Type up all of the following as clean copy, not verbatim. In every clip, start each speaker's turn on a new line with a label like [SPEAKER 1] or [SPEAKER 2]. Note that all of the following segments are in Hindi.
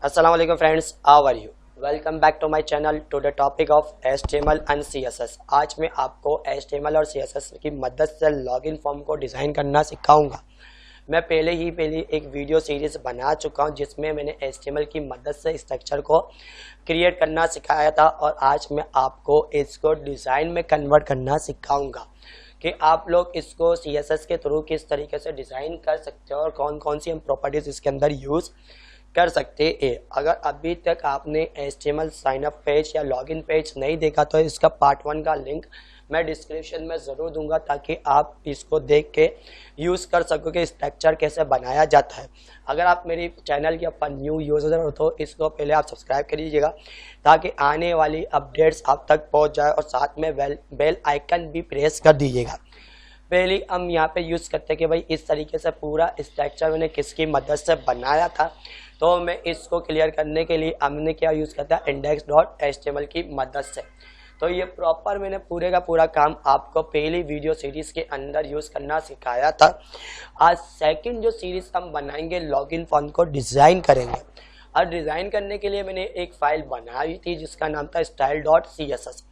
[SPEAKER 1] Assalamu alaikum friends, how are you? Welcome back to my channel to the topic of HTML and CSS। आज मैं आपको HTML और CSS की मदद से लॉगिन फॉर्म को डिज़ाइन करना सिखाऊंगा। मैं पहले एक वीडियो सीरीज़ बना चुका हूं जिसमें मैंने HTML की मदद से स्ट्रक्चर को क्रिएट करना सिखाया था और आज मैं आपको इसको डिज़ाइन में कन्वर्ट करना सिखाऊंगा कि आप लोग इसको CSS के थ्रू किस तरीके से डिज़ाइन कर सकते हो और कौन कौन सी हम प्रॉपर्टीज़ इसके अंदर यूज़ कर सकते हैं। अगर अभी तक आपने HTML साइनअप पेज या लॉगिन पेज नहीं देखा तो इसका पार्ट 1 का लिंक मैं डिस्क्रिप्शन में ज़रूर दूंगा ताकि आप इसको देख के यूज़ कर सको कि स्ट्रक्चर कैसे बनाया जाता है। अगर आप मेरी चैनल के ऊपर न्यू यूज़र हो तो इसको पहले आप सब्सक्राइब कर लीजिएगा ताकि आने वाली अपडेट्स आप तक पहुंच जाए और साथ में बेल आइकन भी प्रेस कर दीजिएगा। पहले हम यहाँ पे यूज़ करते हैं कि भाई इस तरीके से पूरा स्ट्रक्चर मैंने किसकी मदद से बनाया था, तो मैं इसको क्लियर करने के लिए हमने क्या यूज़ करता है index.html की मदद से। तो ये प्रॉपर मैंने पूरे का पूरा काम आपको पहली वीडियो सीरीज़ के अंदर यूज़ करना सिखाया था। आज सेकंड जो सीरीज़ हम बनाएंगे लॉगिन फॉर्म को डिज़ाइन करेंगे और डिज़ाइन करने के लिए मैंने एक फ़ाइल बनाई थी जिसका नाम था style.css।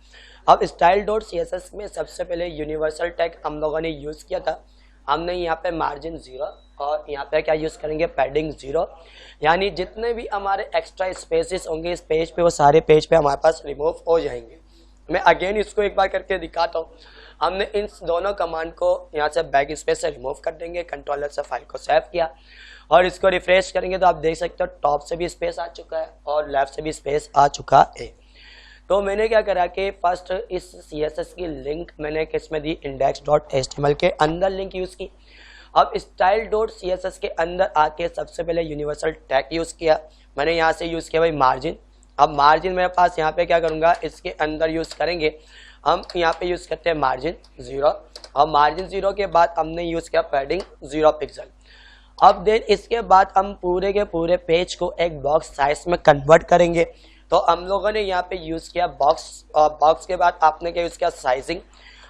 [SPEAKER 1] अब style.css में सबसे पहले यूनिवर्सल टैग हम लोगों ने यूज़ किया था। हमने यहाँ पे मार्जिन 0 और यहाँ पे क्या यूज़ करेंगे पैडिंग 0, यानी जितने भी हमारे एक्स्ट्रा स्पेसेस होंगे इस पेज पे वो सारे पेज पे हमारे पास रिमूव हो जाएंगे। मैं अगेन इसको एक बार करके दिखाता हूँ। हमने इन दोनों कमांड को यहाँ से बैक स्पेस से रिमूव कर देंगे, कंट्रोलर से फाइल को सेव किया और इसको रिफ्रेश करेंगे तो आप देख सकते हो टॉप से भी स्पेस आ चुका है और लेफ्ट से भी स्पेस आ चुका है। तो मैंने क्या करा कि फर्स्ट इस CSS की लिंक मैंने किस में दी index.html के अंदर लिंक यूज़ की। अब style.css के अंदर आके सबसे पहले यूनिवर्सल टैग यूज़ किया। मैंने यहाँ से यूज़ किया भाई मार्जिन। अब मार्जिन मेरे पास यहाँ पे क्या करूँगा इसके अंदर यूज़ करेंगे हम यहाँ पे यूज़ करते हैं मार्जिन 0 और मार्जिन 0 के बाद हमने यूज़ किया पैडिंग 0 पिक्सल। अब देन इसके बाद हम पूरे के पूरे पेज को एक बॉक्स साइज में कन्वर्ट करेंगे। तो हम लोगों ने यहाँ पे यूज़ किया बॉक्स और बॉक्स के बाद आपने क्या यूज़ किया साइजिंग।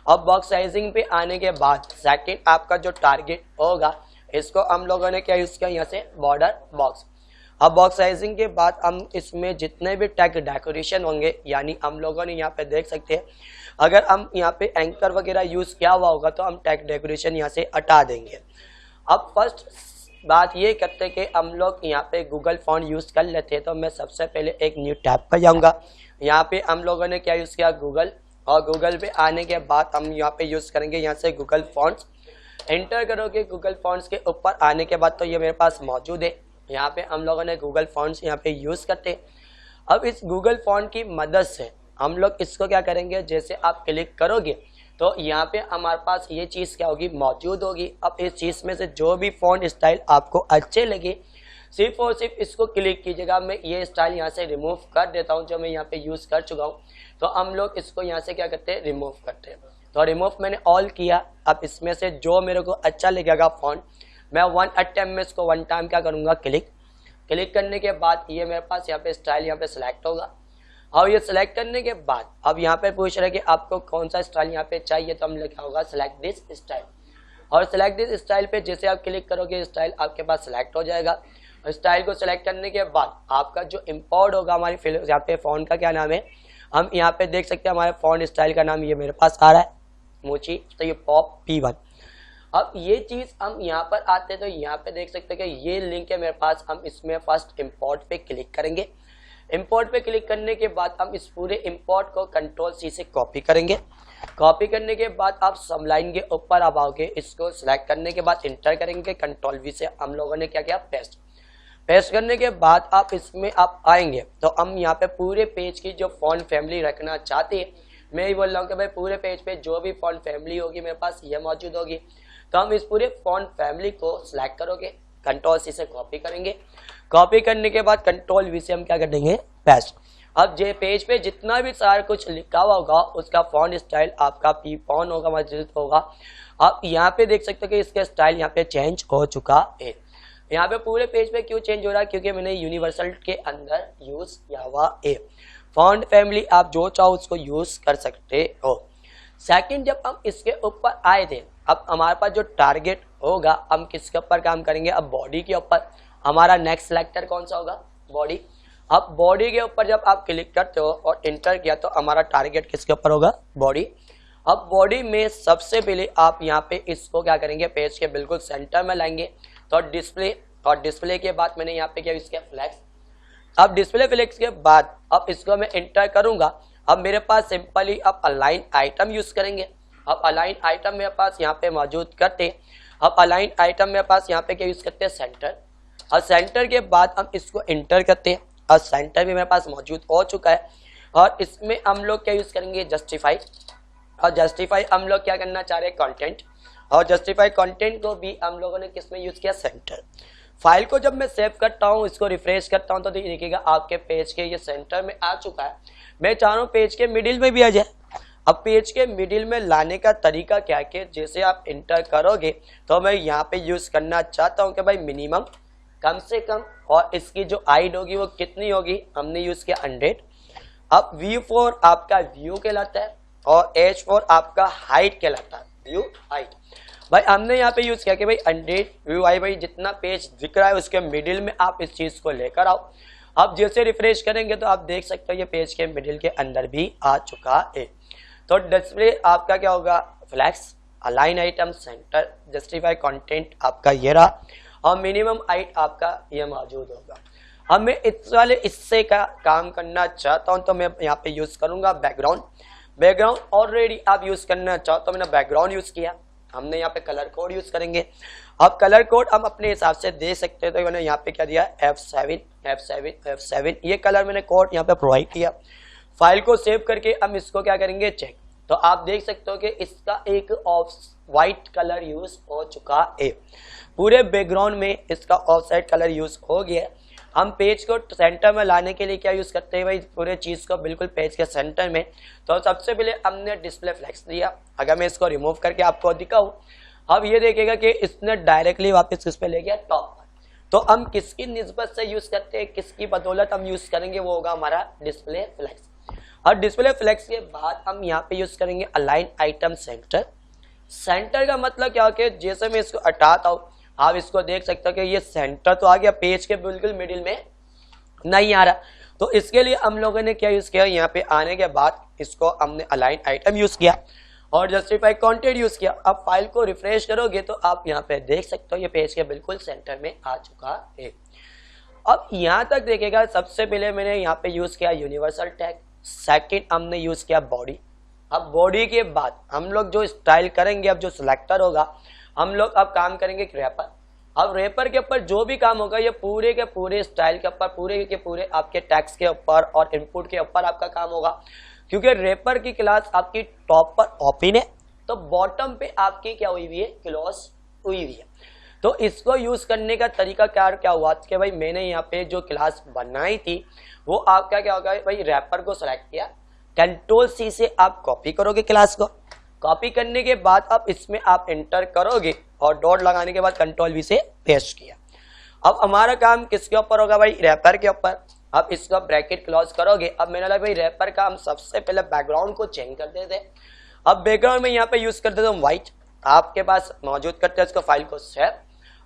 [SPEAKER 1] अब बॉक्स साइजिंग पे आने के बाद सेकंड आपका जो टारगेट होगा इसको हम लोगों ने क्या यूज़ किया यहाँ से बॉर्डर बॉक्स। अब बॉक्स साइजिंग के बाद हम इसमें जितने भी टैग डेकोरेशन होंगे यानी हम लोगों ने यहाँ पे देख सकते हैं अगर हम यहाँ पे एंकर वगैरह यूज़ किया हुआ होगा तो हम टैग डेकोरेशन यहाँ से हटा देंगे। अब फर्स्ट बात ये करते हैं कि हम लोग यहाँ पे गूगल फॉन्ट यूज़ कर लेते हैं। तो मैं सबसे पहले एक न्यू टैब पर जाऊँगा। यहाँ पे हम लोगों ने क्या यूज़ किया गूगल, और गूगल पे आने के बाद हम यहाँ पे यूज़ करेंगे यहाँ से गूगल फॉन्ट्स। एंटर करोगे गूगल फॉन्ट्स के ऊपर आने के बाद तो ये मेरे पास मौजूद है। यहाँ पे हम लोगों ने गूगल फॉन्ट्स यहाँ पे यूज़ करते हैं। अब इस गूगल फॉन्ट की मदद से हम लोग इसको क्या करेंगे, जैसे आप क्लिक करोगे तो यहाँ पे हमारे पास ये चीज़ क्या होगी मौजूद होगी। अब इस चीज़ में से जो भी फॉन्ट स्टाइल आपको अच्छे लगे सिर्फ और सिर्फ इसको क्लिक कीजिएगा। मैं ये स्टाइल यहाँ से रिमूव कर देता हूँ जो मैं यहाँ पे यूज़ कर चुका हूँ। तो हम लोग इसको यहाँ से क्या करते हैं रिमूव करते हैं। तो रिमूव मैंने ऑल किया। अब इसमें से जो मेरे को अच्छा लगेगा फॉन्ट मैं 1 अटेम्प्ट में इसको 1 टाइम क्या करूँगा क्लिक करने के बाद ये मेरे पास यहाँ पे स्टाइल यहाँ पे सिलेक्ट होगा। और ये सिलेक्ट करने के बाद अब यहाँ पे पूछ रहे हैं कि आपको कौन सा स्टाइल यहाँ पे चाहिए, तो हम लिखा होगा सिलेक्ट दिस स्टाइल। और सिलेक्ट दिस स्टाइल पे जैसे आप क्लिक करोगे स्टाइल आपके पास सिलेक्ट हो जाएगा। स्टाइल को सिलेक्ट करने के बाद आपका जो इम्पोर्ट होगा हमारी फिल्म यहाँ पे फॉन्ट का क्या नाम है हम यहाँ पे देख सकते हैं। हमारे फॉन्ट स्टाइल का नाम ये मेरे पास आ रहा है मोची, तो ये पॉप P1। अब ये चीज़ हम यहाँ पर आते हैं तो यहाँ पे देख सकते हैं कि ये लिंक है मेरे पास। हम इसमें फर्स्ट इम्पोर्ट पे क्लिक करेंगे। इंपोर्ट पे क्लिक करने के बाद हम इस पूरे इंपोर्ट को कंट्रोल-C से कॉपी करेंगे। कॉपी करने के बाद आप सब लाइन के ऊपर अब आओगे, इसको सिलेक्ट करने के बाद इंटर करेंगे कंट्रोल-V से। हम लोगों ने क्या किया पेस्ट करने के बाद आप इसमें आप आएंगे तो हम यहाँ पे पूरे पेज की जो फॉन्ट फैमिली रखना चाहते हैं, मैं ही बोल रहा हूँ कि भाई पूरे पेज पे जो भी फॉन्ट फैमिली होगी मेरे पास ये मौजूद होगी। तो हम इस पूरे फॉन्ट फैमिली को सिलेक्ट करोगे कंट्रोल-C से कॉपी करेंगे। कॉपी करने के बाद कंट्रोल-V से हम क्या कर देंगे पेस्ट। अब जे पेज पे जितना भी सारा कुछ लिखा हुआ होगा उसका फॉन्ट स्टाइल आपका P1 होगा मौजूद होगा। आप यहाँ पे देख सकते हो कि इसका स्टाइल यहाँ पे चेंज हो चुका है। यहाँ पे पूरे पेज पे क्यों चेंज हो रहा है, क्योंकि मैंने यूनिवर्सल के अंदर यूज किया हुआ है। फॉन्ट फैमिली आप जो चाहो उसको यूज कर सकते हो। सेकंड जब हम इसके ऊपर आए थे अब हमारे पास जो टारगेट होगा हम किसके ऊपर काम करेंगे, अब बॉडी के ऊपर। हमारा नेक्स्ट सेलेक्टर कौन सा होगा बॉडी। अब बॉडी के ऊपर जब आप क्लिक करते हो और इंटर किया तो हमारा टारगेट किसके ऊपर होगा, बॉडी। अब बॉडी में सबसे पहले आप यहाँ पे इसको क्या करेंगे, पेज के बिल्कुल सेंटर में लाएंगे तो डिस्प्ले, और डिस्प्ले के बाद मैंने यहाँ पे क्या यूज किया, फ्लैक्स। अब डिस्प्ले फ्लैक्स के बाद अब इसको मैं इंटर करूंगा। अब मेरे पास सिंपली अब अलाइन आइटम यूज करेंगे। अब अलाइन आइटम मेरे पास यहाँ पे मौजूद करते, अब अलाइन आइटम मेरे पास यहाँ पे क्या यूज करते हैं, सेंटर। और सेंटर के बाद हम इसको इंटर करते हैं और सेंटर भी मेरे पास मौजूद हो चुका है। और इसमें हम लोग क्या यूज करेंगे, जस्टिफाई। और जस्टिफाई हम लोग क्या करना चाह रहे हैं, कंटेंट। और जस्टिफाई कंटेंट को भी हम लोगों ने किस में यूज किया, सेंटर। फाइल को जब मैं सेव करता हूँ, इसको रिफ्रेश करता हूँ तो देखिएगा आपके पेज के ये सेंटर में आ चुका है। मैं चाह रहा हूँ पेज के मिडिल में भी आ जाए। अब पेज के मिडिल में लाने का तरीका क्या है कि जैसे आप इंटर करोगे तो मैं यहाँ पे यूज करना चाहता हूँ कि भाई मिनिमम कम से कम, और इसकी जो हाइट होगी वो कितनी होगी, हमने यूज किया 100। अब V4 आपका व्यू कहलाता है और H4 आपका हाइट कहलाता है, व्यू हाइट। भाई हमने यहाँ पे यूज किया कि भाई 100 व्यू हाइट, भाई जितना पेज दिख रहा है उसके मिडिल में आप इस चीज को लेकर आओ। अब जैसे रिफ्रेश करेंगे तो आप देख सकते हो ये पेज के मिडिल के अंदर भी आ चुका है। तो डिस्प्ले आपका क्या होगा, flex, align item, centre, justify content आपका ये रहा, और मिनिमम हाइट आपका ये मौजूद होगा। अब मैं इस वाले इससे का काम करना चाहता हूं तो मैं यहाँ पे यूज करूंगा बैकग्राउंड। बैकग्राउंड ऑलरेडी आप यूज करना चाहो तो मैंने बैकग्राउंड यूज किया। हमने यहाँ पे कलर कोड यूज करेंगे। अब कलर कोड हम अपने हिसाब से दे सकते हैं, तो मैंने यहाँ पे क्या दिया, F7 ये कलर मैंने कोड यहाँ पे प्रोवाइड किया। फाइल को सेव करके हम इसको क्या करेंगे, चेक। तो आप देख सकते हो कि इसका एक व्हाइट कलर यूज हो चुका है। पूरे बैकग्राउंड में इसका ऑफसेट कलर यूज हो गया। हम पेज को सेंटर में लाने के लिए क्या यूज करते हैं भाई, पूरे चीज को बिल्कुल पेज के सेंटर में। तो सबसे पहले हमने डिस्प्ले फ्लेक्स दिया। अगर मैं इसको रिमूव करके आपको दिखाऊं, अब ये देखेगा कि इसने डायरेक्टली वापस किस पे ले गया, टॉप पर। तो हम किसकी निस्बत से यूज करते हैं, किसकी बदौलत हम यूज करेंगे, वो होगा हमारा डिस्प्ले फ्लेक्स। और डिस्प्ले फ्लेक्स के बाद हम यहाँ पे यूज करेंगे अलाइन आइटम सेंटर। सेंटर का मतलब क्या हो कि जैसे मैं इसको हटाता हूँ, आप इसको देख सकते हो कि ये सेंटर तो आ गया, पेज के बिल्कुल मिडिल में नहीं आ रहा। तो इसके लिए हम लोगों ने क्या यूज किया, यहाँ पे आने के बाद इसको हमने अलाइन आइटम यूज किया और जस्टिफाई कंटेंट यूज किया। अब फाइल को रिफ्रेश करोगे तो आप यहाँ पे देख सकते हो ये पेज के बिल्कुल सेंटर में आ चुका है। अब यहाँ तक देखेगा, सबसे पहले मैंने यहाँ पे यूज किया यूनिवर्सल टैग, सेकंड हमने यूज किया बॉडी। अब बॉडी के बाद हम लोग जो स्टाइल करेंगे, अब जो सिलेक्टर होगा, हम लोग अब काम करेंगे रैपर। अब रैपर के ऊपर जो भी काम होगा ये पूरे के पूरे स्टाइल के ऊपर, पूरे के पूरे आपके टैक्स के ऊपर और इनपुट के ऊपर आपका काम होगा। क्योंकि रैपर की क्लास आपकी टॉप पर ओपन है तो बॉटम पे आपकी क्या हुई हुई है, क्लोज हुई हुई है। तो इसको यूज करने का तरीका क्या हुआ कि भाई मैंने यहाँ पे जो क्लास बनाई थी वो आपका क्या होगा भाई, रैपर को सिलेक्ट किया, Ctrl+C से आप कॉपी करोगे क्लास को। कॉपी करने के बाद अब इसमें आप एंटर करोगे और डॉट लगाने के बाद Ctrl+V से पेस्ट किया। अब हमारा काम किसके ऊपर होगा भाई, रैपर के ऊपर। अब इसका ब्रैकेट क्लोज करोगे। अब मैंने लगा भाई रैपर का हम सबसे पहले बैकग्राउंड को चेंज कर देते। अब बैकग्राउंड में यहाँ पे यूज कर देते हम व्हाइट, आपके पास मौजूद करते हैं इसको, फाइल को सेव।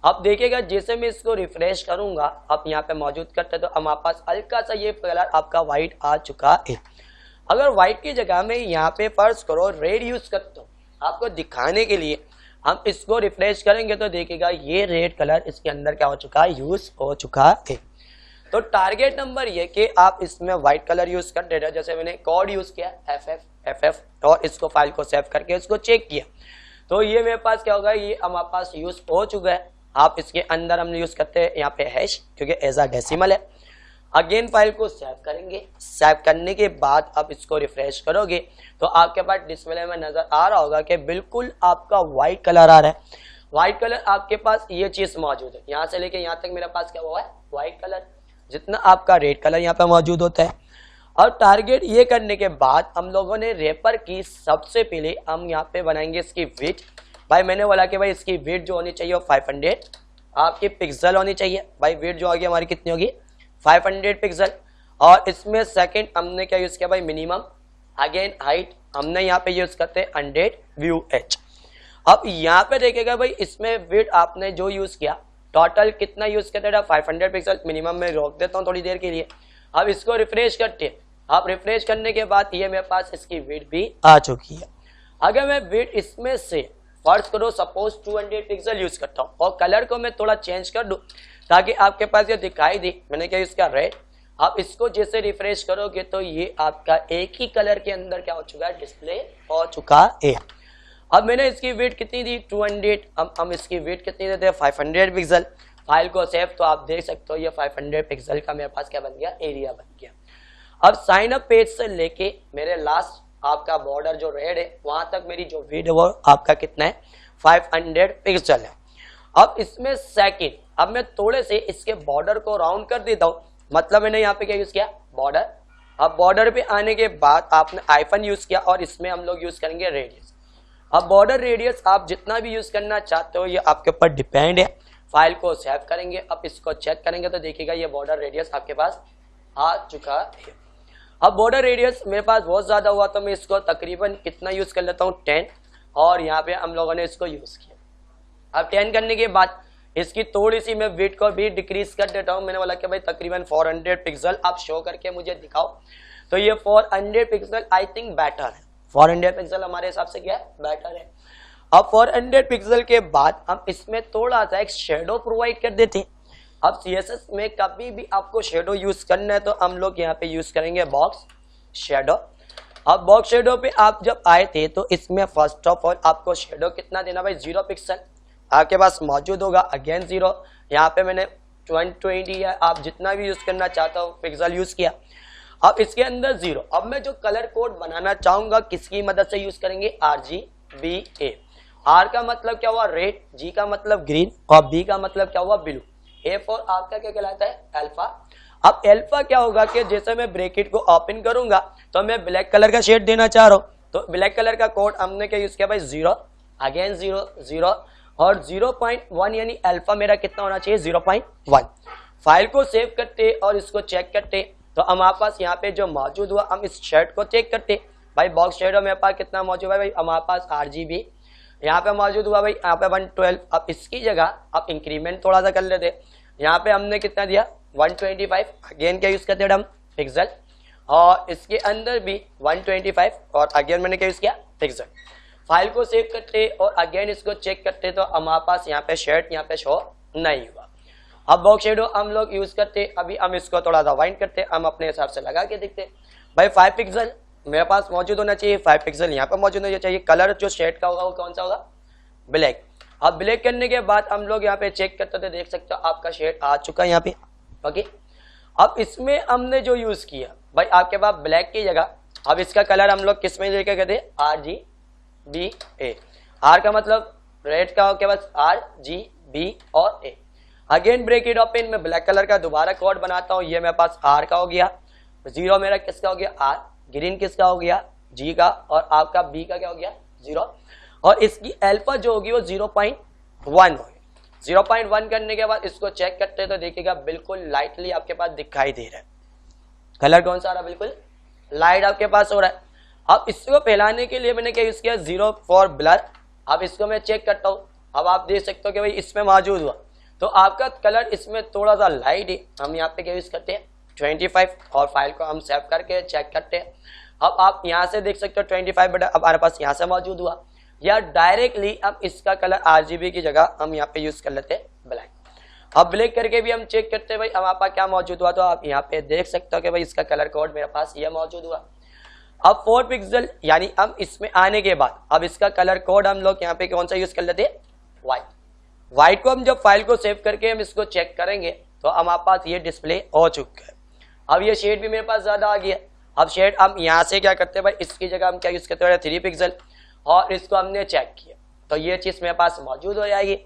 [SPEAKER 1] अब देखिएगा जैसे मैं इसको रिफ्रेश करूंगा, अब यहाँ पे मौजूद करते तो हमारे पास हल्का सा ये कलर आपका व्हाइट आ चुका है। अगर व्हाइट की जगह में यहाँ पे फर्ज करो रेड यूज करते हो आपको दिखाने के लिए, हम इसको रिफ्रेश करेंगे तो देखिएगा ये रेड कलर इसके अंदर क्या हो चुका है, यूज हो चुका है। तो टारगेट नंबर ये कि आप इसमें व्हाइट कलर यूज कर दे रहे। जैसे मैंने कोड यूज किया FF और इसको फाइल को सेव करके इसको चेक किया तो ये मेरे पास क्या होगा, ये हमारे पास यूज हो चुका है। आप इसके अंदर हम यूज करते हैं यहाँ पे हैश, क्योंकि एज अ डेसिमल है। अगेन फाइल को सेव करेंगे। सेव करने के बाद आप इसको रिफ्रेश करोगे तो आपके पास डिस्प्ले में नजर आ रहा होगा कि बिल्कुल आपका व्हाइट कलर आ रहा है। व्हाइट कलर आपके पास ये चीज मौजूद है, यहाँ से लेके यहाँ तक मेरे पास क्या हुआ है, व्हाइट कलर, जितना आपका रेड कलर यहाँ पे मौजूद होता है। और टारगेट ये करने के बाद हम लोगों ने रैपर की सबसे पहले हम यहाँ पे बनाएंगे इसकी विड्थ। भाई मैंने बोला कि भाई इसकी विड्थ जो होनी चाहिए वो 500 आपकी पिक्सल होनी चाहिए। भाई विड्थ जो होगी हमारी कितनी होगी, 500 पिक्सल। और इसमें सेकंड हमने क्या यूज किया भाई, मिनिमम। अगेन हाइट हमने यहाँ पे यूज करते हैं 100 व्यू एच। अब यहाँ पे देखेगा भाई इसमें विड्थ आपने जो यूज किया टोटल कितना यूज करते हैं 500 पिक्सल, मिनिमम में रोक देता हूँ थोड़ी देर के लिए। अब इसको रिफ्रेश करते हैं, आप रिफ्रेश करने के बाद ये मेरे पास इसकी विड्थ भी आ चुकी है। अगर मैं विड्थ इसमें से फर्ज करो सपोज 200 पिक्सल यूज करता हूँ और कलर को मैं थोड़ा चेंज कर दूं ताकि आपके पास ये दिखाई दे, मैंने क्या इसका रेड, आप इसको जैसे रिफ्रेश करोगे तो ये आपका एक ही कलर के अंदर क्या हो चुका है, डिस्प्ले हो चुका है। अब मैंने इसकी विड्थ कितनी दी 200, अब हम इसकी विड्थ कितनी देते हैं 500 पिक्सल। फाइल को सेव तो आप देख सकते हो ये 500 पिक्सल का मेरे पास क्या बन गया, एरिया बन गया। अब साइन अप पेज से लेके मेरे लास्ट आपका बॉर्डर जो रेड है वहां तक मेरी जो विड्थ है वो आपका कितना है 500 पिक्सल है। अब इसमें सेकंड, अब मैं थोड़े से इसके बॉर्डर को राउंड कर देता हूँ, मतलब मैंने यहाँ पे क्या यूज किया बॉर्डर। अब बॉर्डर पे आने के बाद आपने आइफन यूज किया और इसमें हम लोग यूज करेंगे रेडियस। अब बॉर्डर रेडियस आप जितना भी यूज करना चाहते हो ये आपके ऊपर डिपेंड है। फाइल को सेव करेंगे, अब इसको चेक करेंगे तो देखिएगा ये बॉर्डर रेडियस आपके पास आ चुका है। अब बॉर्डर रेडियस मेरे पास बहुत ज्यादा हुआ तो मैं इसको तकरीबन कितना यूज कर लेता हूँ 10, और यहाँ पे हम लोगों ने इसको यूज किया। अब 10 करने के बाद इसकी थोड़ी सी मैं विड्थ को भी डिक्रीज कर देता हूँ। मैंने बोला कि भाई तकरीबन 400 पिक्सल आप शो करके मुझे दिखाओ, तो ये 400 पिक्सल आई थिंक बेटर है। 400 पिक्सल हमारे हिसाब से क्या है, बेटर है। अब 400 पिक्सल के बाद हम इसमें थोड़ा सा एक शेडो प्रोवाइड कर देते हैं। अब CSS में कभी भी आपको शेडो यूज करना है तो हम लोग यहाँ पे यूज करेंगे बॉक्स शेडो। अब बॉक्स शेडो पे आप जब आए थे तो इसमें फर्स्ट ऑफ ऑल आपको शेडो कितना देना भाई 0 पिक्सल आपके पास मौजूद होगा, अगेन 0। यहाँ पे मैंने 120 या आप जितना भी यूज करना चाहता हो पिक्सल यूज किया। अब इसके अंदर 0। अब मैं जो कलर कोड बनाना चाहूंगा किसकी मदद से यूज करेंगे, RGBA। R का मतलब क्या हुआ रेड, G का मतलब ग्रीन और B का मतलब क्या हुआ ब्लू, A फॉर आपका क्या कहलाता है अल्फा। अब अल्फा क्या होगा कि जैसे मैं ब्रैकेट को ओपन करूंगा तो मैं ब्लैक कलर का शेड देना चाह रहा हूं, तो ब्लैक कलर का कोड हमने क्या यूज किया भाई 0, अगेन 0 0 और 0.1 यानी अल्फा मेरा कितना होना चाहिए 0.1। फाइल को सेव करते और इसको चेक करते तो हमारे पास यहाँ पे जो मौजूद हुआ हम इस शेड को चेक करते भाई बॉक्स शेडो मेरे पास कितना मौजूद है भाई, हमारे पास RGB यहाँ पे मौजूद हुआ भाई, यहाँ पे 112। अब इसकी जगह आप इंक्रीमेंट थोड़ा सा कर लेते, यहाँ पे हमने कितना दिया 125, अगेन क्या यूज करते हम पिक्सल, और इसके अंदर भी 125 और अगेन मैंने क्या यूज किया पिक्सल। फाइल को सेव करते और अगेन इसको चेक करते तो हमारे पास यहाँ पे शेड यहाँ पे शो नहीं हुआ। अब बॉक्स शेडो हम लोग यूज करते, अभी हम इसको थोड़ा सा वाइंड करते, हम अपने हिसाब से लगा के देखते भाई 5 पिक्सल मेरे पास मौजूद होना चाहिए, 5 पिक्सल यहाँ पे मौजूद होना चाहिए। कलर जो शेड का होगा वो कौन सा होगा, ब्लैक। अब ब्लैक करने के बाद हम लोग यहाँ पे चेक करते थे, देख सकते हो आपका शेड आ चुका है यहाँ पे, ओके। अब इसमें हमने जो यूज किया भाई आपके पास ब्लैक की जगह, अब इसका कलर हम लोग किस में लेके गए थे RGBA। R का मतलब रेड का होके बस RGB और A। अगेन ब्रैकेट ओपन में ब्लैक कलर का दोबारा कोड बनाता हूँ, ये मेरे पास R का हो गया, 0 मेरा किसका हो गया R, ग्रीन किसका हो गया G का, और आपका B का क्या हो गया 0, और इसकी अल्फा जो होगी वो 0.1 होगी। 0.1 करने के बाद इसको चेक करते हैं तो देखिएगा बिल्कुल लाइटली आपके पास दिखाई दे रहा है, कलर कौन सा आ रहा है, बिल्कुल लाइट आपके पास हो रहा है। अब इसको फैलाने के लिए मैंने क्या यूज किया 0 फॉर ब्लर। अब इसको मैं चेक करता हूँ, अब आप देख सकते हो कि भाई इसमें मौजूद हुआ तो आपका कलर इसमें थोड़ा सा लाइट है, हम यहाँ पे क्या यूज करते हैं 25 और फाइल को हम सेव करके चेक करते हैं। अब आप यहाँ से देख सकते हो 25 बटा अब हमारे पास यहाँ से मौजूद हुआ, या डायरेक्टली अब इसका कलर RGB की जगह हम यहाँ पे यूज कर लेते हैं ब्लैक। अब ब्लैक करके भी हम चेक करते हैं भाई हमारे पास क्या मौजूद हुआ, तो आप यहाँ पे देख सकते हो कि भाई इसका कलर कोड मेरे पास ये मौजूद हुआ। अब 4 पिक्सल यानी अब इसमें आने के बाद अब इसका कलर कोड हम लोग यहाँ पे कौन सा यूज कर लेते हैं व्हाइट। व्हाइट को हम जब फाइल को सेव करके हम इसको चेक करेंगे तो हमारे पास ये डिस्प्ले हो चुका है। अब ये शेड भी मेरे पास ज्यादा आ गया। अब शेड हम यहाँ से क्या करते हैं भाई, इसकी जगह हम क्या यूज करते हैं 3 पिक्सल, और इसको हमने चेक किया तो ये चीज मेरे पास मौजूद हो जाएगी।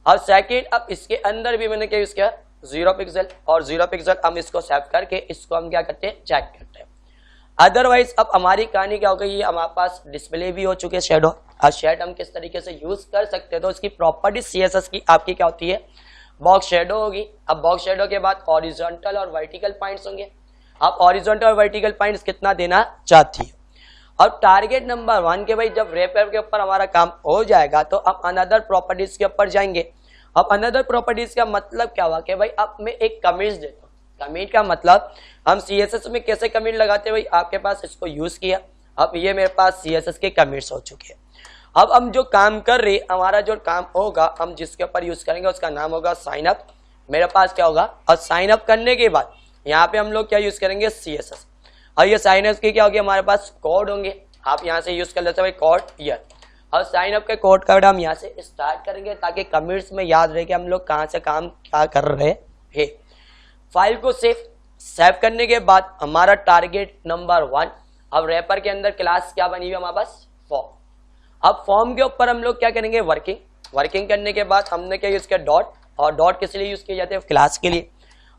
[SPEAKER 1] अब सेकंड, अब इसके अंदर भी मैंने क्या यूज किया 0 पिक्सल, और 0 पिक्सल हम इसको सेव करके इसको हम क्या करते हैं चेक करते हैं। अदरवाइज अब हमारी कहानी क्या हो गई, ये हमारे पास डिस्प्ले भी हो चुके हैं शेडो। अब शेड हम किस तरीके से यूज कर सकते हैं, तो इसकी प्रॉपर्टी CSS की आपकी क्या होती है बॉक्स शेडो होगी। अब बॉक्स शेडो के बाद हॉरिजॉन्टल और वर्टिकल पॉइंट्स होंगे। अब हॉरिजॉन्टल और वर्टिकल पॉइंट्स कितना देना चाहती है। अब टारगेट नंबर 1 के भाई जब रेपर के ऊपर हमारा काम हो जाएगा तो हम अनदर प्रॉपर्टीज के ऊपर जाएंगे। अब अनदर प्रॉपर्टीज का मतलब क्या हुआ कि भाई अब मैं एक कमिट देता हूँ। कमिट का मतलब हम CSS में कैसे कमिट लगाते हैं, भाई आपके पास इसको यूज किया, अब ये मेरे पास CSS के कमिट्स हो चुके हैं। अब हम जो काम कर रहे, हमारा जो काम होगा हम जिसके ऊपर यूज करेंगे उसका नाम होगा साइन अप। मेरे पास क्या होगा, और साइन अप करने के बाद यहाँ पे हम लोग क्या यूज करेंगे, CSS। और ये साइन अप की क्या होगी, हमारे पास कोड होंगे, आप यहाँ से यूज कर लेते हैं कोड ईयर। और साइन अप के कोड का हम यहाँ से स्टार्ट करेंगे ताकि कमिट्स में याद रहे कि हम लोग कहाँ से काम क्या कर रहे हैं। फाइल को सेव करने के बाद हमारा टारगेट नंबर 1, अब रैपर के अंदर क्लास क्या बनी हुई हमारे पास, फॉर्म। अब फॉर्म के ऊपर हम लोग क्या करेंगे, वर्किंग करने के बाद हमने क्या यूज किया, डॉट, और डॉट किस लिए यूज किए जाते हैं, क्लास के लिए।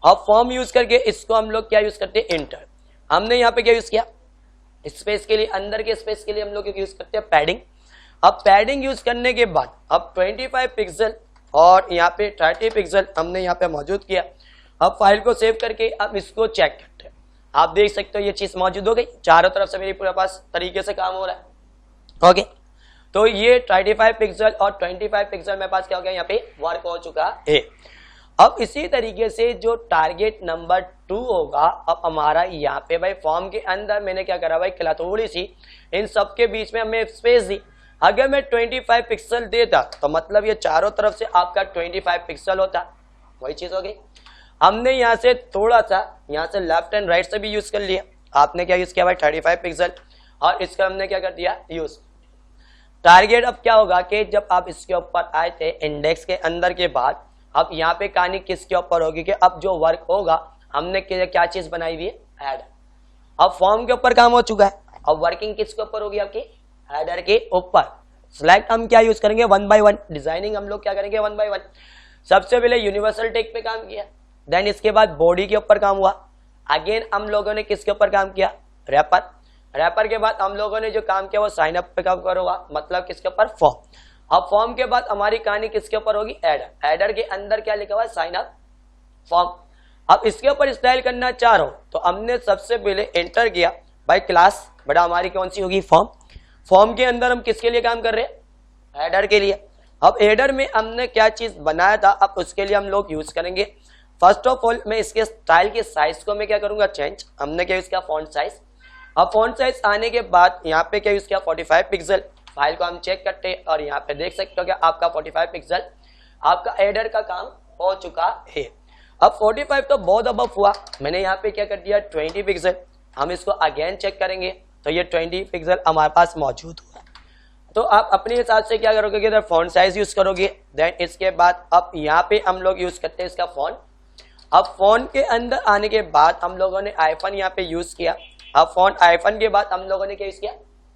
[SPEAKER 1] अब फॉर्म यूज करके इसको हम लोग क्या यूज करते हैं, इंटर। हमने यहाँ पे क्या यूज किया, स्पेस के लिए, अंदर के स्पेस के लिए हम लोग यूज करते हैं पैडिंग। अब पैडिंग यूज करने के बाद अब 25 पिक्सल और यहाँ पे 30 पिक्सल हमने यहाँ पे मौजूद किया। अब फाइल को सेव करके अब इसको चेक करते हैं, आप देख सकते हो ये चीज मौजूद हो गई, चारों तरफ से मेरे पूरे पास तरीके से काम हो रहा है। ओके, तो ये 35 पिक्सल और 25 पिक्सल मेरे पास क्या हो गया, यहाँ पे वर्क हो चुका है। अब इसी तरीके से जो टारगेट नंबर 2 होगा, अब हमारा यहाँ पे भाई फॉर्म के अंदर मैंने क्या करा भाई, थोड़ी सी इन सब के बीच में हमें स्पेस दी। अगर मैं 25 पिक्सल देता तो मतलब ये चारों तरफ से आपका 25 पिक्सल होता, वही चीज हो गई। हमने यहाँ से थोड़ा सा यहाँ से लेफ्ट एंड राइट से भी यूज कर लिया। आपने क्या यूज किया भाई, 35 पिक्सल, और इसका हमने क्या कर दिया, यूज। टारगेट अब क्या होगा कि जब आप इसके ऊपर आए थे इंडेक्स के अंदर के बाद, अब यहाँ पे कहानी किसके ऊपर होगी कि अब जो वर्क होगा हमने क्या चीज बनाई हुई है, हेडर। अब फॉर्म के ऊपर काम हो चुका है, अब वर्किंग किसके ऊपर होगी, आपकी हेडर के ऊपर। सिलेक्ट हम क्या यूज करेंगे, 1 by 1। डिजाइनिंग हम लोग क्या करेंगे, 1 by 1। सबसे पहले यूनिवर्सल टेक पे काम किया, देन इसके बाद बॉडी के ऊपर काम हुआ। अगेन हम लोगों ने किसके ऊपर काम किया, रैपर के बाद हम लोगों ने जो काम किया वो साइन अप पे काम करोगा, मतलब किसके ऊपर, फॉर्म। अब फॉर्म के बाद हमारी कहानी किसके ऊपर होगी, एडर के अंदर क्या लिखा हुआ है, साइन अप फॉर्म। अब इसके ऊपर स्टाइल करना चाह रहा हूं तो हमने सबसे पहले एंटर किया भाई क्लास, बड़ा हमारी कौन सी होगी, फॉर्म के अंदर हम किसके लिए काम कर रहे हैं, एडर के लिए। अब एडर में हमने क्या चीज बनाया था, अब उसके लिए हम लोग यूज करेंगे। फर्स्ट ऑफ ऑल मैं इसके स्टाइल के साइज को मैं क्या करूंगा, चेंज। हमने क्या यूज किया, फॉन्ट साइज। अब फॉन्ट साइज आने के बाद यहाँ पे क्या यूज किया, 45 पिक्सल। फाइल को हम चेक करते हैं और यहाँ पे देख सकते हो कि आपका 45 पिक्सल आपका एडर का काम हो चुका है। अब 45 तो बहुत अबव हुआ, मैंने यहाँ पे क्या कर दिया, 20 पिक्सल। हम इसको अगेन चेक करेंगे तो ये 20 पिक्सल हमारे पास मौजूद हुआ। तो आप अपने हिसाब से क्या करोगे, इधर फॉन्ट साइज यूज करोगे। देन इसके बाद अब यहाँ पे हम लोग यूज करते हैं इसका फॉन्ट। अब फॉन्ट के अंदर आने के बाद हम लोगों ने आइफन यहाँ पे यूज किया। अब फॉन्ट आइफन के बाद हम लोगों ने क्या यूज किया,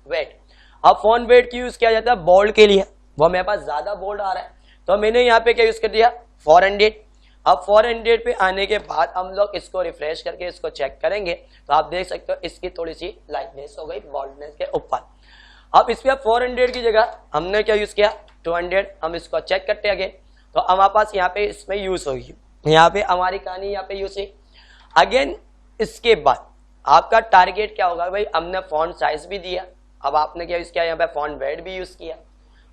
[SPEAKER 1] वेट। अब फॉन्ट वेट की यूज किया जाता है बोल्ड के लिए, वो मेरे पास ज्यादा बोल्ड आ रहा है तो मैंने यहाँ पे क्या यूज कर दिया, 400। अब 400 पे आने के बाद हम लोग इसको रिफ्रेश करके इसको चेक करेंगे तो आप देख सकते हो इसकी थोड़ी सी लाइटनेस हो गई बोल्डनेस के ऊपर। अब इस पे 400 की जगह हमने क्या यूज किया, 200। हम इसको चेक करते आगे तो हमारे पास यहाँ पे इसमें यूज होगी, यहाँ पे हमारी कहानी यहाँ पे यूज है। अगेन इसके बाद आपका टारगेट क्या होगा भाई, हमने फॉन्ट साइज भी दिया। अब आपने क्या यूज किया, यहाँ पे फॉन्ट वेट भी यूज किया।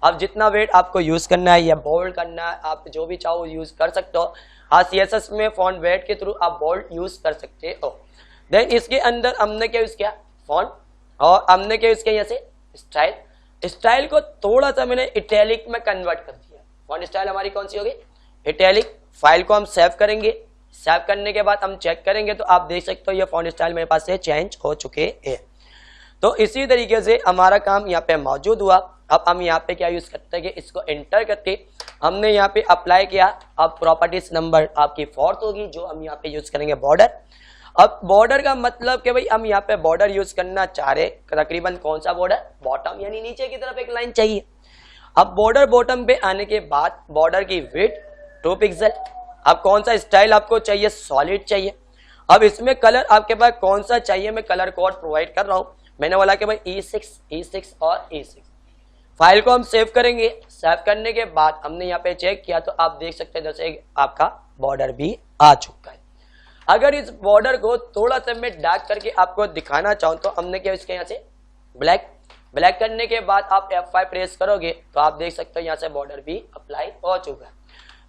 [SPEAKER 1] अब जितना वेट आपको यूज करना है या बोल्ड करना है, आप जो भी चाहो यूज कर सकते हो। हाँ, CSS में फॉन्ट वेट के थ्रू आप बोल्ड यूज कर सकते हो। देन इसके अंदर हमने क्या यूज किया, फॉन्ट, और हमने क्या यूज किया यहाँ से स्टाइल को थोड़ा सा मैंने इटैलिक में कन्वर्ट कर दिया। फॉन्ट स्टाइल हमारी कौन सी होगी, इटैलिक। फाइल को हम सेव करेंगे, सेव करने के बाद हम चेक करेंगे तो आप देख सकते हो ये फॉन्ट स्टाइल मेरे पास से चेंज हो चुके हैं। तो इसी तरीके से हमारा काम यहाँ पे मौजूद हुआ। अब हम यहाँ पे क्या यूज करते हैं कि इसको एंटर करके हमने यहाँ पे अप्लाई किया। अब प्रॉपर्टीज नंबर आपकी 4th होगी जो हम यहाँ पे यूज करेंगे, बॉर्डर। अब बॉर्डर का मतलब कि भाई हम यहाँ पे बॉर्डर यूज करना चाह रहे, तकरीबन कौन सा बॉर्डर, बॉटम, यानी नीचे की तरफ एक लाइन चाहिए। अब बॉर्डर बॉटम पे आने के बाद बॉर्डर की विड्थ 2 पिक्सल। अब कौन सा स्टाइल आपको चाहिए, सॉलिड चाहिए। अब इसमें कलर आपके पास कौन सा चाहिए, मैं कलर कोड प्रोवाइड कर रहा हूँ। मैंने बोला कि भाई E6 और E6। फाइल को हम सेव करेंगे, सेव करने के बाद हमने यहाँ पे चेक किया तो आप देख सकते हैं जैसे आपका बॉर्डर भी आ चुका है। अगर इस बॉर्डर को थोड़ा सा मैं डार्क करके आपको दिखाना चाहूँ तो हमने क्या इसके यहाँ से ब्लैक करने के बाद आप F5 प्रेस करोगे तो आप देख सकते हो यहाँ से बॉर्डर भी अप्लाई हो चुका है।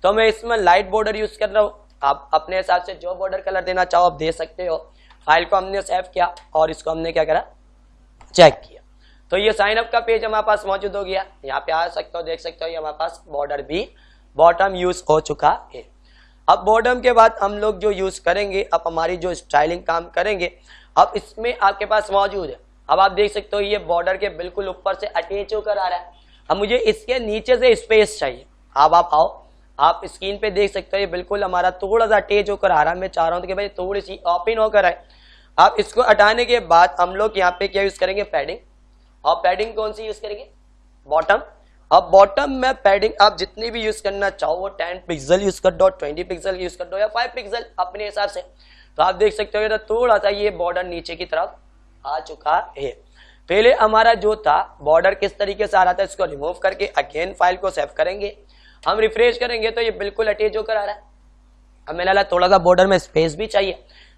[SPEAKER 1] तो मैं इसमें लाइट बॉर्डर यूज कर रहा हूँ। आप अपने हिसाब से जो बॉर्डर कलर देना चाहो आप दे सकते हो। फाइल को हमने सेव किया और इसको हमने क्या करा, चेक किया, तो ये साइन अप का पेज हमारे पास मौजूद हो गया। यहाँ पे आ सकते हो, देख सकते हो, ये हमारे पास बॉर्डर भी बॉटम यूज हो चुका है। अब बॉटम के बाद हम लोग जो यूज करेंगे, अब हमारी जो स्टाइलिंग काम करेंगे, अब इसमें आपके पास मौजूद है। अब आप देख सकते हो ये बॉर्डर के बिल्कुल ऊपर से अटैच होकर आ रहा है। अब मुझे इसके नीचे से स्पेस चाहिए। अब आप आओ, आप स्क्रीन पे देख सकते हो ये बिल्कुल हमारा थोड़ा सा अटैच होकर आ रहा है। मैं चाह रहा हूँ कि भाई थोड़ी सी ओपन होकर आए। आप इसको हटाने के बाद हम लोग यहाँ पे क्या यूज करेंगे, पैडिंग। और पैडिंग कौन सी यूज करेंगे, बॉटम। अब बॉटम में पैडिंग आप जितनी भी यूज करना चाहो, वो 10 पिक्सल यूज कर दो, 20 पिक्सल यूज कर दो या 5 पिक्सल अपने हिसाब से। तो आप देख सकते हो थोड़ा सा ये बॉर्डर नीचे की तरफ आ चुका है। पहले हमारा जो था बॉर्डर किस तरीके से आ रहा था, इसको रिमूव करके अगेन फाइल को सेव करेंगे। हम रिफ्रेश करेंगे तो ये बिल्कुल अटैच होकर आ रहा है। अब मैंने लगा थोड़ा सा बॉर्डर में स्पेस भी चाहिए,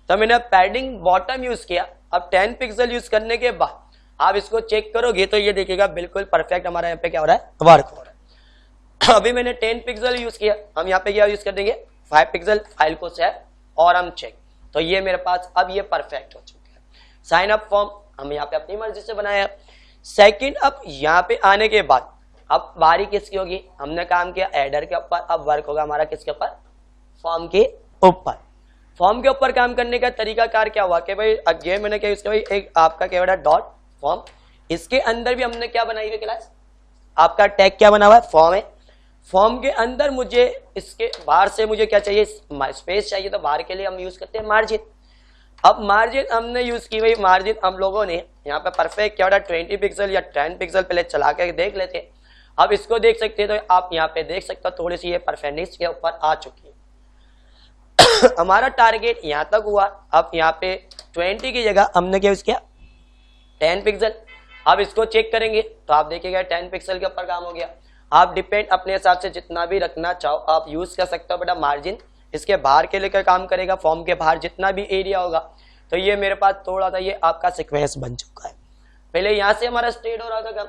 [SPEAKER 1] तो मैंने पैडिंग बॉटम यूज किया। अब 10 पिक्सल यूज करने के बाद आप इसको चेक करोगे तो ये देखिएगा बिल्कुल परफेक्ट हमारा यहाँ पे क्या हो रहा है, वर्क हो रहा है। अभी मैंने 10 पिक्सल यूज किया, हम यहाँ पे क्या यूज कर देंगे, 5 पिक्सल। फाइल को सेव और हम चेक, तो ये मेरे पास अब ये परफेक्ट हो चुका है। साइन अप फॉर्म हम यहाँ पे अपनी मर्जी से बनाया। सेकंड, अब यहाँ पे आने के बाद अब बारी किसकी होगी, हमने काम किया एडर के ऊपर, अब वर्क होगा हमारा किसके ऊपर, फॉर्म के ऊपर। फॉर्म के ऊपर काम करने का तरीका कार क्या हुआ कि भाई अगेन मैंने क्या यूज किया, भाई एक आपका क्या है डॉट फॉर्म। इसके अंदर भी हमने क्या बनाई हुई क्लास, आपका टैग क्या बना हुआ है, फॉर्म है। फॉर्म के अंदर मुझे इसके बाहर से मुझे क्या चाहिए, स्पेस चाहिए, तो बाहर के लिए हम यूज करते हैं मार्जिन। अब मार्जिन हमने यूज की, भाई मार्जिन हम लोगों ने यहाँ पे परफेक्ट क्या हो रहा है, 20 पिक्सल या 10 पिक्सल पहले चला के देख लेते हैं। अब इसको देख सकते हैं, तो आप यहाँ पे देख सकते हो थोड़ी सी ये परफेक्टनेस के ऊपर आ चुकी है। हमारा टारगेट यहाँ तक हुआ। अब यहाँ पे 20 की जगह हमने क्या यूज किया, 10 पिक्सल। अब इसको चेक करेंगे तो आप देखिएगा 10 पिक्सल के ऊपर काम हो गया। आप डिपेंड अपने हिसाब से जितना भी रखना चाहो आप यूज कर सकते हो। बेटा मार्जिन इसके बाहर के लेकर काम करेगा, फॉर्म के बाहर जितना भी एरिया होगा। तो ये मेरे पास थोड़ा सा ये आपका सीक्वेंस बन चुका है। पहले यहाँ से हमारा स्टेट हो रहा था काम।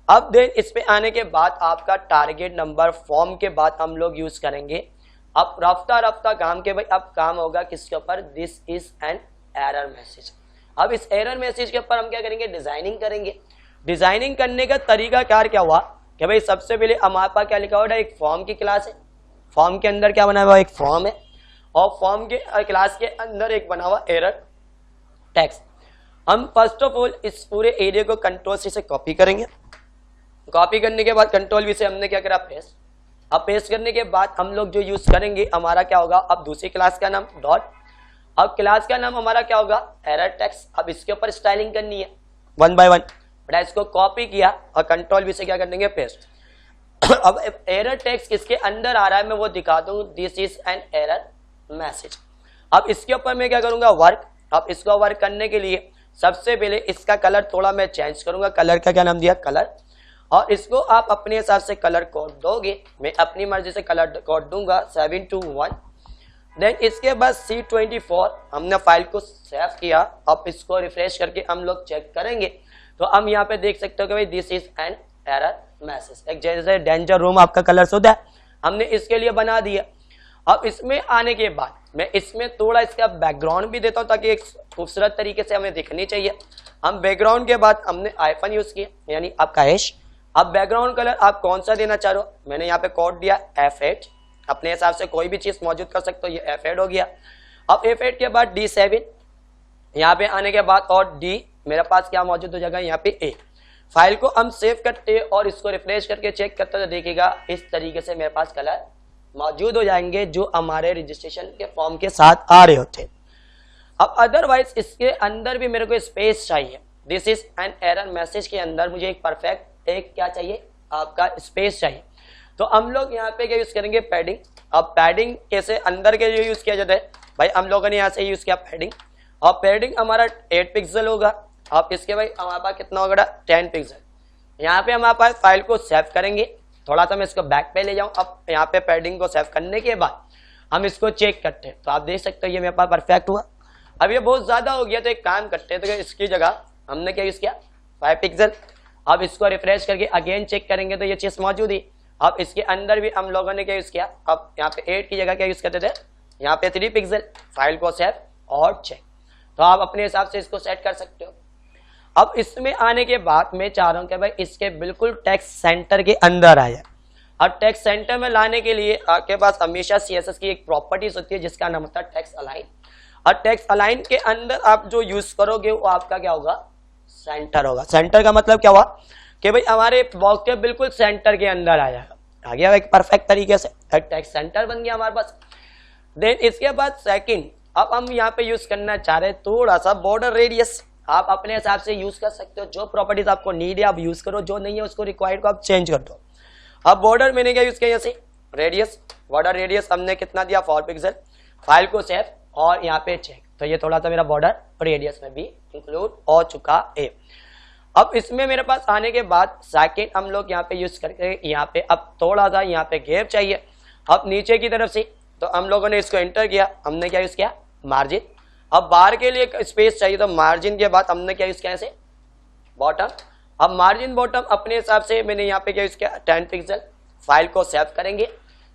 [SPEAKER 1] अब देन इस पे आने के बाद आपका टारगेट नंबर फॉर्म के बाद हम लोग यूज करेंगे। अब रफ्ता रफ्ता काम के भाई अब काम होगा किसके ऊपर, this is an error message. अब इस एरर मैसेज के ऊपर हम क्या करेंगे, डिजाइनिंग करेंगे। डिजाइनिंग करने का तरीका कार क्या हुआ कि भाई सबसे पहले हमारे पास क्या लिखा हुआ है, एक फॉर्म की क्लास है। फॉर्म के अंदर क्या बना हुआ, एक फॉर्म है, और फॉर्म के क्लास के अंदर एक बना हुआ एरर टेक्स्ट। हम फर्स्ट ऑफ ऑल इस पूरे एरिया को कंट्रोल सी से कॉपी करेंगे। कॉपी करने के बाद कंट्रोल वी से हमने क्या करा, पेस्ट। अब पेस्ट करने के बाद हम लोग जो यूज करेंगे हमारा क्या होगा, अब दूसरी क्लास का नाम डॉट। अब क्लास का नाम हमारा क्या होगा, एरर टेक्स्ट। अब इसके ऊपर स्टाइलिंग करनी है 1 बाय 1। बेटा इसको कॉपी किया और कंट्रोल वी से क्या कर देंगे, पेस्ट। अब एरर टेक्स्ट किसके अंदर आ रहा है मैं वो दिखा दूं, this is an error message. अब इसके ऊपर मैं क्या करूंगा, वर्क। अब इसको वर्क करने के लिए सबसे पहले इसका कलर थोड़ा मैं चेंज करूंगा। कलर का क्या नाम दिया, कलर। और इसको आप अपने हिसाब से कलर कोड दोगे, मैं अपनी मर्जी से कलर कोड दूंगा 721। देन इसके बाद C24 हमने फाइल को सेव किया। अब इसको रिफ्रेश करके हम लोग चेक करेंगे तो हम यहाँ पे देख सकते हो कि भाई this is an error message. एक जैसे डेंजर रूम आपका कलर होता है, हमने इसके लिए बना दिया। अब इसमें आने के बाद मैं इसमें थोड़ा इसका बैकग्राउंड भी देता हूँ ताकि एक खूबसूरत तरीके से हमें दिखनी चाहिए। हम बैकग्राउंड के बाद हमने आइफन यूज किया, यानी आपका हैश। अब बैकग्राउंड कलर आप कौन सा देना चाह रहे हो, मैंने यहाँ पे कोड दिया F8। अपने हिसाब से कोई भी चीज मौजूद कर सकते हो, ये F8 हो गया। अब F8 के बाद D7, यहाँ पे आने के बाद और D मेरे पास क्या मौजूद हो जाएगा, यहाँ पे A। फाइल को हम सेव करते और इसको रिफ्रेश करके चेक करते तो देखिएगा इस तरीके से मेरे पास कलर मौजूद हो जाएंगे जो हमारे रजिस्ट्रेशन के फॉर्म के साथ आ रहे होते। अब अदरवाइज इसके अंदर भी मेरे को स्पेस चाहिए। This is an error message के अंदर मुझे एक परफेक्ट एक क्या चाहिए, आपका स्पेस चाहिए। तो हम लोग यहाँ पे क्या यूज करेंगे, पैडिंग। अब पैडिंग कैसे अंदर के लिए यूज किया जाता है, भाई हम लोगों ने यहाँ से यूज किया पैडिंग। और पैडिंग हमारा 8 पिक्सल होगा। अब इसके भाई हमारे पास कितना होगा, 10 पिक्सल। यहाँ पे हमारे पास फाइल को सेव करेंगे। थोड़ा सा मैं इसको बैक पे ले जाऊँ। अब यहाँ पे पैडिंग को सेव करने के बाद हम इसको चेक करते हैं तो आप देख सकते हो ये मेरे पास परफेक्ट हुआ। अब ये बहुत ज्यादा हो गया तो एक काम करते हैं, तो इसकी जगह हमने क्या यूज किया, 5 पिक्सल। अब इसको रिफ्रेश करके अगेन चेक करेंगे तो ये चीज मौजूद है। अब इसके अंदर भी हम लोगों ने क्या यूज किया, अब यहाँ पे 8 की जगह क्या यूज करते थे, यहाँ पे 3 पिक्सल, फाइल को सेव और चेक। तो आप अपने हिसाब से इसको सेट कर सकते हो। अब इसमें आने के बाद मैं चाह रहा हूँ कि भाई इसके बिल्कुल टेक्स्ट सेंटर के अंदर आ जाए। अब टेक्स्ट सेंटर में लाने के लिए आपके पास हमेशा CSS की एक प्रॉपर्टीज होती है जिसका नाम होता है टेक्स्ट अलाइन। और टेक्स्ट अलाइन के अंदर आप जो यूज करोगे वो आपका क्या होगा, सेंटर होगा। सेंटर का मतलब क्या हुआ कि भाई हमारे बॉक्स के बिल्कुल सेंटर के अंदर आ जाएगा, आ गया एक परफेक्ट तरीके से, टेक्स्ट सेंटर बन गया हमारे पास। देन इसके बाद सेकंड, अब हम यहाँ पे यूज करना चाह रहे हैं थोड़ा सा बॉर्डर रेडियस। आप अपने हिसाब से यूज कर सकते हो, जो प्रॉपर्टीज आपको नीड है आप यूज करो, जो नहीं है उसको रिक्वायर्ड को आप चेंज कर दो। अब बॉर्डर मैंने क्या यूज किया, यहाँ से रेडियस, बॉर्डर रेडियस हमने कितना दिया 4 पिक्सल, फाइल को सेव और यहाँ पे चेक। तो ये थोड़ा सा मेरा बॉर्डर रेडियस में भी इंक्लूड हो चुका है। अब इसमें मेरे पास आने के बाद सेकंड हम लोग यहाँ पे यूज करके यहाँ पे अब थोड़ा सा यहाँ पे गैप चाहिए। अब नीचे की तरफ से तो हम लोगों ने इसको एंटर किया, हमने क्या यूज किया, मार्जिन। अब बार के लिए स्पेस चाहिए तो मार्जिन के बाद हमने क्या यूज किया, ऐसे बॉटम। अब मार्जिन बॉटम अपने हिसाब से मैंने यहाँ पे क्या यूज किया, 10 पिक्सल। फाइल को सेव करेंगे,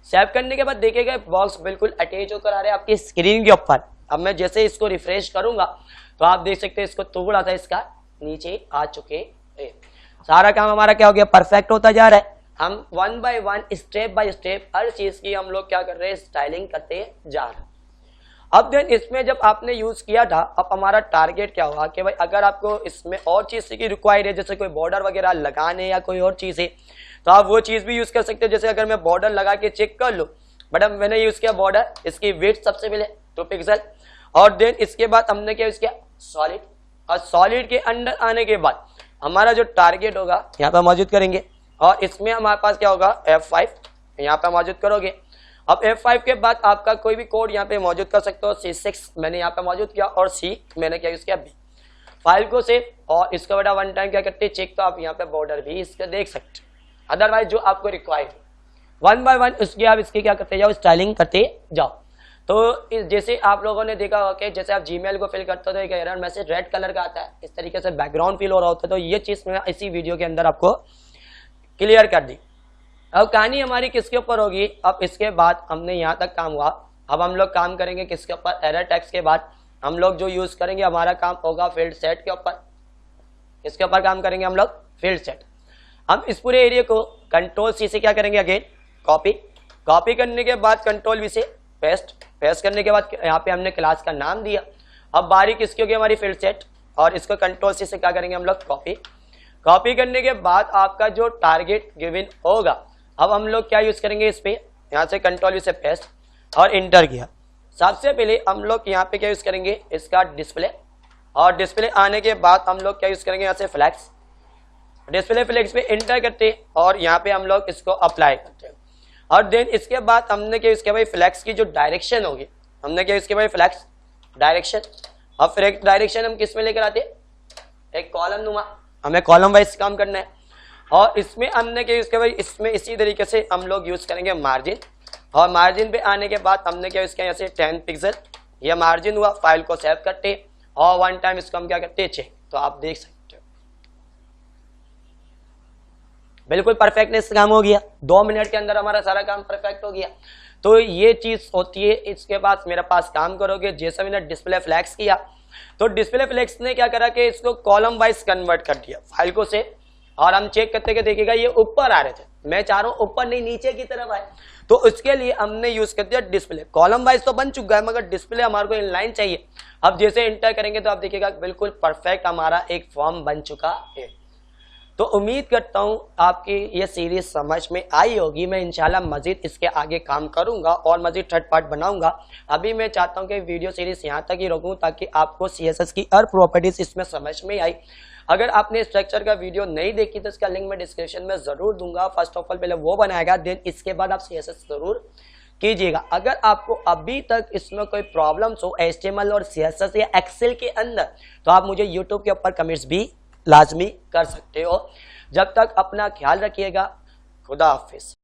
[SPEAKER 1] सेव करने के बाद देखिएगा बॉक्स बिल्कुल अटैच होकर आ रहा है आपकी स्क्रीन के ऊपर। अब मैं जैसे इसको रिफ्रेश करूंगा तो आप देख सकते हैं इसको थोड़ा सा इसका नीचे आ चुके हैं। सारा काम हमारा क्या हो गया, परफेक्ट होता जा रहा है। हम 1 बाय 1 स्टेप बाय स्टेप हर चीज की हम लोग क्या कर रहे हैं, स्टाइलिंग करते जा रहे हैं। अब देन इसमें जब आपने यूज किया था, अब हमारा टारगेट क्या हुआ कि भाई अगर आपको इसमें और चीज की रिक्वायर्ड है, जैसे कोई बॉर्डर वगैरह लगाने या कोई और चीज है, तो आप वो चीज भी यूज कर सकते हो। जैसे अगर मैं बॉर्डर लगा के चेक कर लूं, बट अब मैंने यूज किया बॉर्डर, इसकी विड्थ सबसे पहले 2 पिक्सल और देन इसके बाद हमने क्या यूज किया, सॉलिड। और सॉलिड के अंदर आने के बाद हमारा जो टारगेट होगा यहाँ पे मौजूद करेंगे और इसमें हमारे पास क्या होगा, F5 यहाँ पे मौजूद करोगे। अब F5 के बाद आपका कोई भी कोड यहाँ पे मौजूद कर सकते हो। C6 मैंने यहाँ पे मौजूद किया और C मैंने क्या यूज किया, B। फाइल को सेव और इसको बेटा 1 टाइम क्या करते हैं, चेक। तो आप यहाँ पे बॉर्डर भी इसका देख सकते हो। अदरवाइज जो आपको रिक्वायर्ड 1 बाय 1 उसकी आप इसकी क्या करते जाओ, स्टाइलिंग करते जाओ। तो जैसे आप लोगों ने देखा होगा कि जैसे आप Gmail को फिल करते हो तो एक एरर मैसेज रेड कलर का आता है, इस तरीके से बैकग्राउंड फिल हो रहा होता है। तो ये चीज मैं इसी वीडियो के अंदर आपको क्लियर कर दी। अब कहानी हमारी किसके ऊपर होगी, अब इसके बाद हमने यहाँ तक काम हुआ। अब हम लोग काम करेंगे किसके ऊपर, एरर टैग्स के बाद हम लोग जो यूज करेंगे हमारा काम होगा फील्ड सेट के ऊपर। इसके ऊपर काम करेंगे हम लोग फील्ड सेट। हम इस पूरे एरिया को कंट्रोल C से क्या करेंगे, अगेन कॉपी करने के बाद कंट्रोल V से पेस्ट करने के बाद यहाँ पे हमने क्लास का नाम दिया। अब बारी किसकी होगी, हमारी फील्ड सेट, और इसको कंट्रोल C से क्या करेंगे हम लोग, कॉपी करने के बाद आपका जो टारगेट गिवन होगा, अब हम लोग क्या यूज करेंगे, इस पे यहाँ से कंट्रोल V से पेस्ट और इंटर किया। सबसे पहले हम लोग यहाँ पे क्या यूज करेंगे, इसका डिस्प्ले, और डिस्प्ले आने के बाद हम लोग क्या यूज करेंगे, यहाँ से फ्लैक्स, डिस्प्ले फ्लैक्स पे इंटर करते और यहाँ पे हम लोग इसको अप्लाई करते हैं। और देन इसके बाद हमने क्या यूज किया भाई, फ्लैक्स की जो डायरेक्शन होगी, हमने क्या यूज किया भाई, फ्लैक्स डायरेक्शन। अब फ्लैक्स डायरेक्शन हम किस में लेकर आते हैं, एक कॉलम नुमा, हमें कॉलम वाइज काम करना है। और इसमें हमने क्या यूज किया भाई, इसमें इसी तरीके से हम लोग यूज करेंगे मार्जिन। और मार्जिन पे आने के बाद हमने क्या यूज किया, यहाँ से 10 पिक्सल ये मार्जिन हुआ। फाइल को सेव करते और 1 टाइम इसको हम क्या करते हैं, चेक। तो आप देख सकते हो बिल्कुल परफेक्टनेस काम हो गया, 2 मिनट के अंदर हमारा सारा काम परफेक्ट हो गया। तो ये चीज होती है। इसके बाद मेरे पास काम करोगे, जैसे मैंने डिस्प्ले फ्लैक्स किया तो डिस्प्ले फ्लैक्स ने क्या करा कि इसको कॉलम वाइज कन्वर्ट कर दिया फाइल को से। और हम चेक करते कि देखिएगा ये ऊपर आ रहे थे, मैं चाह रहा हूं ऊपर नहीं नीचे की तरफ आए, तो उसके लिए हमने यूज कर दिया डिस्प्ले। कॉलम वाइज तो बन चुका है मगर डिस्प्ले हमारे को इनलाइन चाहिए। अब जैसे इंटर करेंगे तो आप देखिएगा बिल्कुल परफेक्ट हमारा एक फॉर्म बन चुका है। तो उम्मीद करता हूं आपकी ये सीरीज समझ में आई होगी। मैं इंशाल्लाह मजीद इसके आगे काम करूंगा और मजीद थर्ड पार्ट बनाऊंगा। अभी मैं चाहता हूं कि वीडियो सीरीज यहां तक ही रोकूं ताकि आपको CSS की हर प्रॉपर्टीज इसमें समझ में आई। अगर आपने स्ट्रक्चर का वीडियो नहीं देखी तो इसका लिंक मैं डिस्क्रिप्शन में जरूर दूंगा। फर्स्ट ऑफ ऑल पहले वो बनाएगा, देन इसके बाद आप CSS जरूर कीजिएगा। अगर आपको अभी तक इसमें कोई प्रॉब्लम्स हो HTML और CSS या एक्सेल के अंदर, तो आप मुझे यूट्यूब के ऊपर कमेंट्स भी लाजमी कर सकते हो। जब तक अपना ख्याल रखिएगा। खुदा हाफिज।